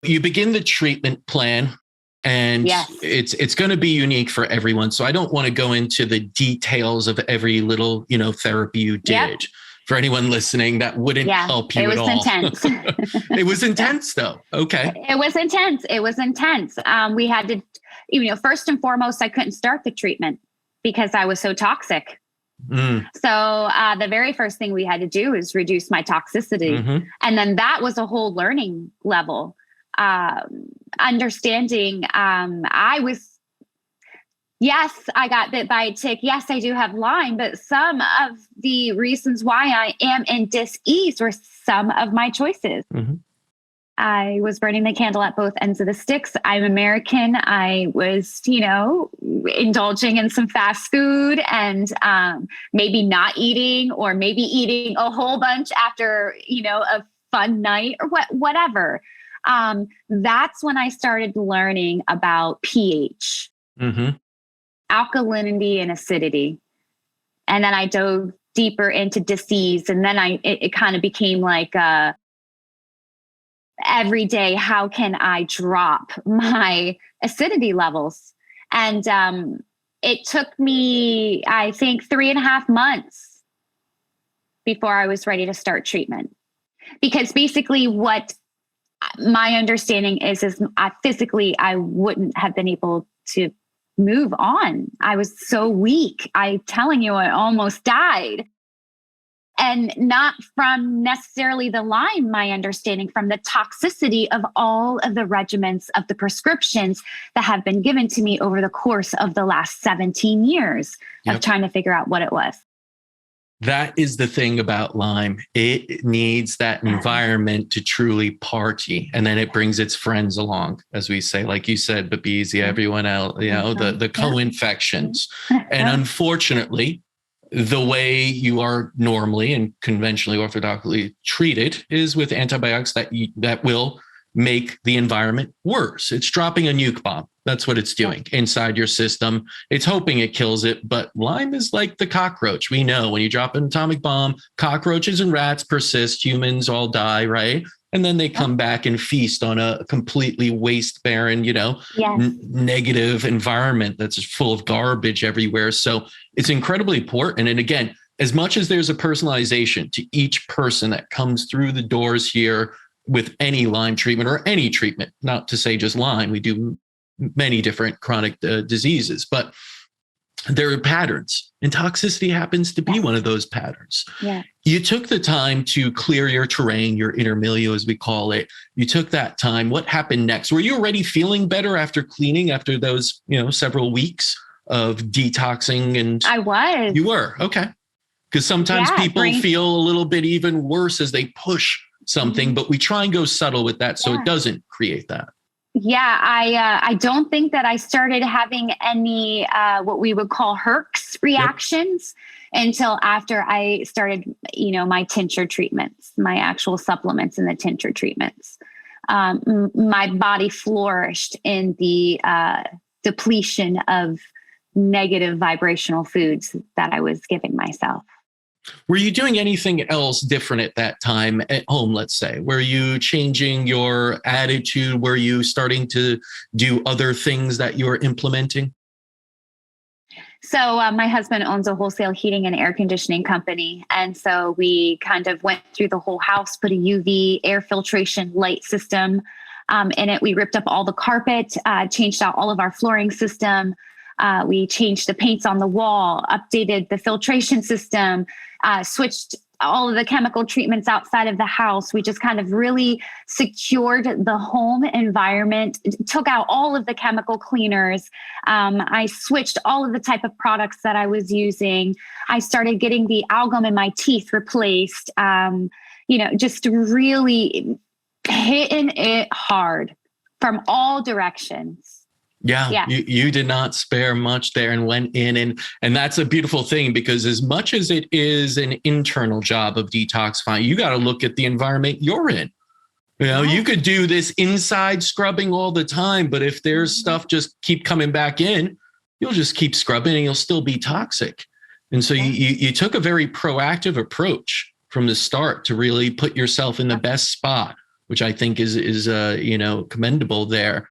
You begin the treatment plan, and Yes. it's going to be unique for everyone. So I don't want to go into the details of every little, therapy you did. Yep. For anyone listening, that wouldn't help you at all. It was intense. It was intense though. Okay. It was intense. We had to, first and foremost, I couldn't start the treatment because I was so toxic. So the very first thing we had to do is reduce my toxicity. Mm-hmm. And then that was a whole learning level. Understanding, yes, I got bit by a tick. Yes, I do have Lyme, but some of the reasons why I am in dis-ease were some of my choices. Mm-hmm. I was burning the candle at both ends of the sticks. I'm American. I was, indulging in some fast food and maybe not eating, or maybe eating a whole bunch after, a fun night or whatever. That's when I started learning about pH, mm-hmm. alkalinity, and acidity. And then I dove deeper into disease. And then it kind of became like, every day, how can I drop my acidity levels? And it took me, I think, 3.5 months before I was ready to start treatment. Because basically what my understanding is physically, I wouldn't have been able to move on. I was so weak. I'm telling you, I almost died. And not from necessarily the Lyme, my understanding, from the toxicity of all of the regimens of the prescriptions that have been given to me over the course of the last 17 years of trying to figure out what it was. That is the thing about Lyme. It needs that environment to truly party. And then it brings its friends along, as we say, like you said, Babesia, everyone else, the co-infections. And unfortunately, the way you are normally and conventionally orthodoxly treated is with antibiotics that will make the environment worse. It's dropping a nuke bomb. That's what it's doing inside your system. It's hoping it kills it, but Lyme is like the cockroach. We know when you drop an atomic bomb, cockroaches and rats persist, humans all die, right? And then they come back and feast on a completely waste barren, negative environment that's full of garbage everywhere. So it's incredibly important. And again, as much as there's a personalization to each person that comes through the doors here with any Lyme treatment or any treatment, not to say just Lyme, we do many different chronic diseases, but there are patterns, and toxicity happens to be one of those patterns. Yeah. You took the time to clear your terrain, your inner milieu, as we call it. You took that time. What happened next? Were you already feeling better after cleaning, after those, several weeks of detoxing? And I was. You were. Okay. Because sometimes people feel a little bit even worse as they push something, but we try and go subtle with that so it doesn't create that. Yeah, I don't think that I started having any what we would call herx reactions until after I started, my tincture treatments, my actual supplements and the tincture treatments. My body flourished in the depletion of negative vibrational foods that I was giving myself. Were you doing anything else different at that time at home, let's say? Were you changing your attitude? Were you starting to do other things that you were implementing? So my husband owns a wholesale heating and air conditioning company. And so we kind of went through the whole house, put a UV air filtration light system in it. We ripped up all the carpet, changed out all of our flooring system. We changed the paints on the wall, updated the filtration system, switched all of the chemical treatments outside of the house. We just kind of really secured the home environment, took out all of the chemical cleaners. I switched all of the type of products that I was using. I started getting the amalgam in my teeth replaced, just really hitting it hard from all directions. Yeah. You did not spare much there and went in. And that's a beautiful thing, because as much as it is an internal job of detoxifying, you got to look at the environment you're in. You could do this inside scrubbing all the time, but if there's stuff just keep coming back in, you'll just keep scrubbing and you'll still be toxic. And so you took a very proactive approach from the start to really put yourself in the best spot which I think is commendable there.